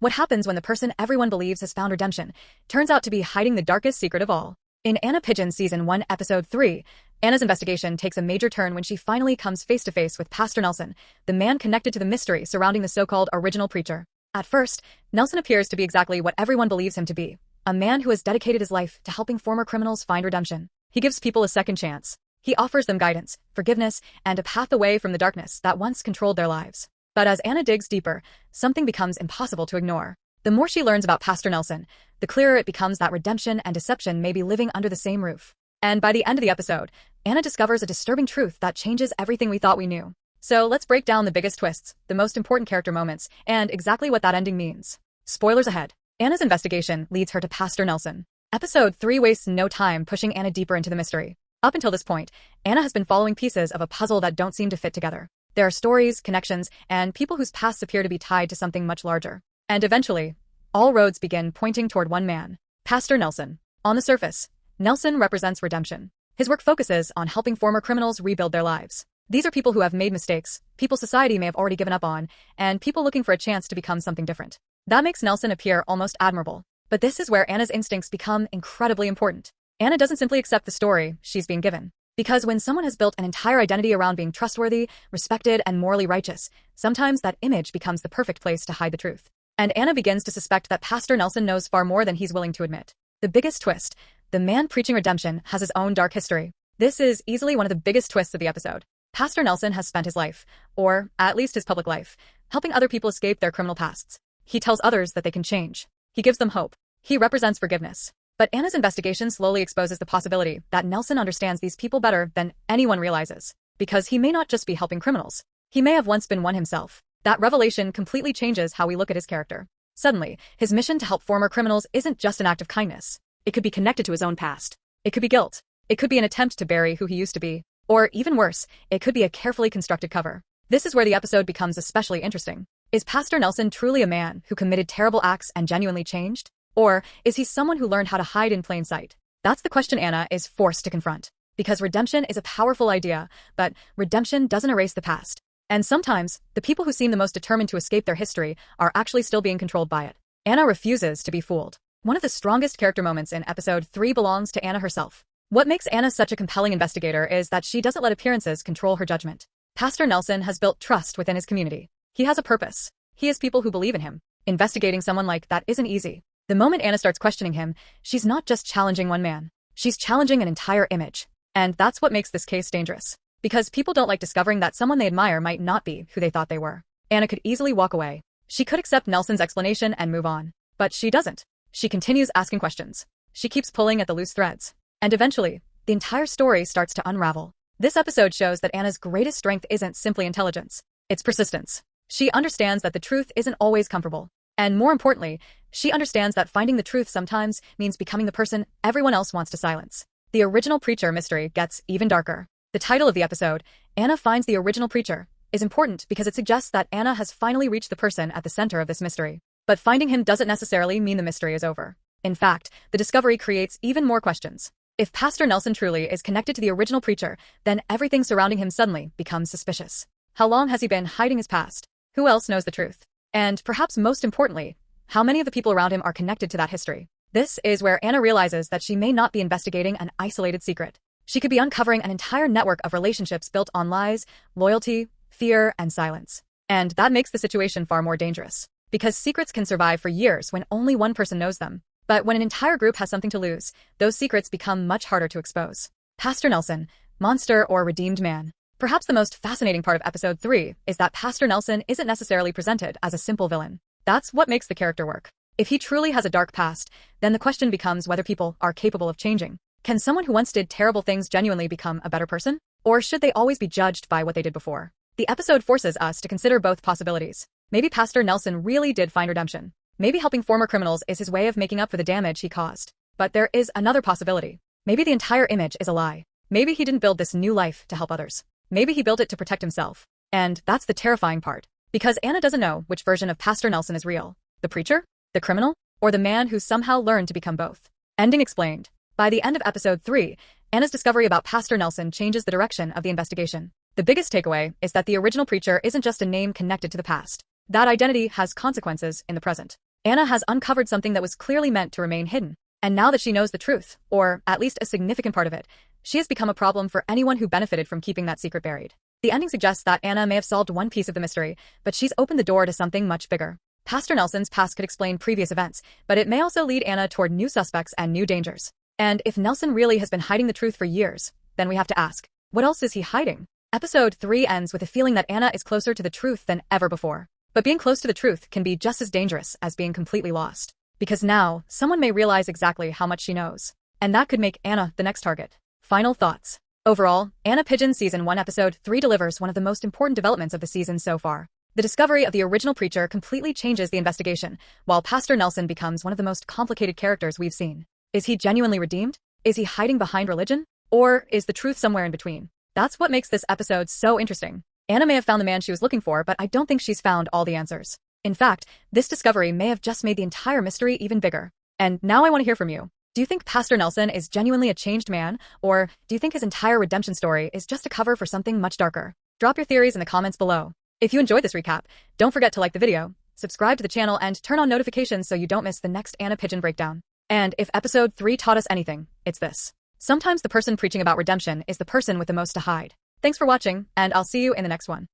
What happens when the person everyone believes has found redemption turns out to be hiding the darkest secret of all? In Anna Pigeon Season 1, Episode 3, Anna's investigation takes a major turn when she finally comes face to face with Pastor Nelson, the man connected to the mystery surrounding the so-called original preacher. At first, Nelson appears to be exactly what everyone believes him to be, a man who has dedicated his life to helping former criminals find redemption. He gives people a second chance. He offers them guidance, forgiveness, and a path away from the darkness that once controlled their lives. But as Anna digs deeper, something becomes impossible to ignore. The more she learns about Pastor Nelson, the clearer it becomes that redemption and deception may be living under the same roof. And by the end of the episode, Anna discovers a disturbing truth that changes everything we thought we knew. So let's break down the biggest twists, the most important character moments, and exactly what that ending means. Spoilers ahead. Anna's investigation leads her to Pastor Nelson. Episode 3 wastes no time pushing Anna deeper into the mystery. Up until this point, Anna has been following pieces of a puzzle that don't seem to fit together. There are stories, connections, and people whose pasts appear to be tied to something much larger. And eventually, all roads begin pointing toward one man, Pastor Nelson. On the surface, Nelson represents redemption. His work focuses on helping former criminals rebuild their lives. These are people who have made mistakes, people society may have already given up on, and people looking for a chance to become something different. That makes Nelson appear almost admirable. But this is where Anna's instincts become incredibly important. Anna doesn't simply accept the story she's being given. Because when someone has built an entire identity around being trustworthy, respected, and morally righteous, sometimes that image becomes the perfect place to hide the truth. And Anna begins to suspect that Pastor Nelson knows far more than he's willing to admit. The biggest twist: the man preaching redemption has his own dark history. This is easily one of the biggest twists of the episode. Pastor Nelson has spent his life, or at least his public life, helping other people escape their criminal pasts. He tells others that they can change. He gives them hope. He represents forgiveness. But Anna's investigation slowly exposes the possibility that Nelson understands these people better than anyone realizes. Because he may not just be helping criminals. He may have once been one himself. That revelation completely changes how we look at his character. Suddenly, his mission to help former criminals isn't just an act of kindness. It could be connected to his own past. It could be guilt. It could be an attempt to bury who he used to be. Or even worse, it could be a carefully constructed cover. This is where the episode becomes especially interesting. Is Pastor Nelson truly a man who committed terrible acts and genuinely changed? Or is he someone who learned how to hide in plain sight? That's the question Anna is forced to confront. Because redemption is a powerful idea, but redemption doesn't erase the past. And sometimes, the people who seem the most determined to escape their history are actually still being controlled by it. Anna refuses to be fooled. One of the strongest character moments in episode 3 belongs to Anna herself. What makes Anna such a compelling investigator is that she doesn't let appearances control her judgment. Pastor Nelson has built trust within his community. He has a purpose. He has people who believe in him. Investigating someone like that isn't easy. The moment Anna starts questioning him, she's not just challenging one man. She's challenging an entire image. And that's what makes this case dangerous. Because people don't like discovering that someone they admire might not be who they thought they were. Anna could easily walk away. She could accept Nelson's explanation and move on. But she doesn't. She continues asking questions. She keeps pulling at the loose threads. And eventually, the entire story starts to unravel. This episode shows that Anna's greatest strength isn't simply intelligence. It's persistence. She understands that the truth isn't always comfortable. And more importantly, she understands that finding the truth sometimes means becoming the person everyone else wants to silence. The original preacher mystery gets even darker. The title of the episode, Anna Finds the Original Preacher, is important because it suggests that Anna has finally reached the person at the center of this mystery. But finding him doesn't necessarily mean the mystery is over. In fact, the discovery creates even more questions. If Pastor Nelson truly is connected to the original preacher, then everything surrounding him suddenly becomes suspicious. How long has he been hiding his past? Who else knows the truth? And perhaps most importantly, how many of the people around him are connected to that history? This is where Anna realizes that she may not be investigating an isolated secret. She could be uncovering an entire network of relationships built on lies, loyalty, fear, and silence. And that makes the situation far more dangerous. Because secrets can survive for years when only one person knows them. But when an entire group has something to lose, those secrets become much harder to expose. Pastor Nelson, monster or redeemed man. Perhaps the most fascinating part of episode 3 is that Pastor Nelson isn't necessarily presented as a simple villain. That's what makes the character work. If he truly has a dark past, then the question becomes whether people are capable of changing. Can someone who once did terrible things genuinely become a better person? Or should they always be judged by what they did before? The episode forces us to consider both possibilities. Maybe Pastor Nelson really did find redemption. Maybe helping former criminals is his way of making up for the damage he caused. But there is another possibility. Maybe the entire image is a lie. Maybe he didn't build this new life to help others. Maybe he built it to protect himself. And that's the terrifying part. Because Anna doesn't know which version of Pastor Nelson is real. The preacher? The criminal? Or the man who somehow learned to become both? Ending explained. By the end of episode 3, Anna's discovery about Pastor Nelson changes the direction of the investigation. The biggest takeaway is that the original preacher isn't just a name connected to the past. That identity has consequences in the present. Anna has uncovered something that was clearly meant to remain hidden. And now that she knows the truth, or at least a significant part of it, she has become a problem for anyone who benefited from keeping that secret buried. The ending suggests that Anna may have solved one piece of the mystery, but she's opened the door to something much bigger. Pastor Nelson's past could explain previous events, but it may also lead Anna toward new suspects and new dangers. And if Nelson really has been hiding the truth for years, then we have to ask, what else is he hiding? Episode 3 ends with a feeling that Anna is closer to the truth than ever before. But being close to the truth can be just as dangerous as being completely lost. Because now, someone may realize exactly how much she knows. And that could make Anna the next target. Final thoughts. Overall, Anna Pigeon Season 1 Episode 3 delivers one of the most important developments of the season so far. The discovery of the original preacher completely changes the investigation, while Pastor Nelson becomes one of the most complicated characters we've seen. Is he genuinely redeemed? Is he hiding behind religion? Or is the truth somewhere in between? That's what makes this episode so interesting. Anna may have found the man she was looking for, but I don't think she's found all the answers. In fact, this discovery may have just made the entire mystery even bigger. And now I want to hear from you. Do you think Pastor Nelson is genuinely a changed man, or do you think his entire redemption story is just a cover for something much darker? Drop your theories in the comments below. If you enjoyed this recap, don't forget to like the video, subscribe to the channel, and turn on notifications so you don't miss the next Anna Pigeon breakdown. And if episode 3 taught us anything, it's this. Sometimes the person preaching about redemption is the person with the most to hide. Thanks for watching, and I'll see you in the next one.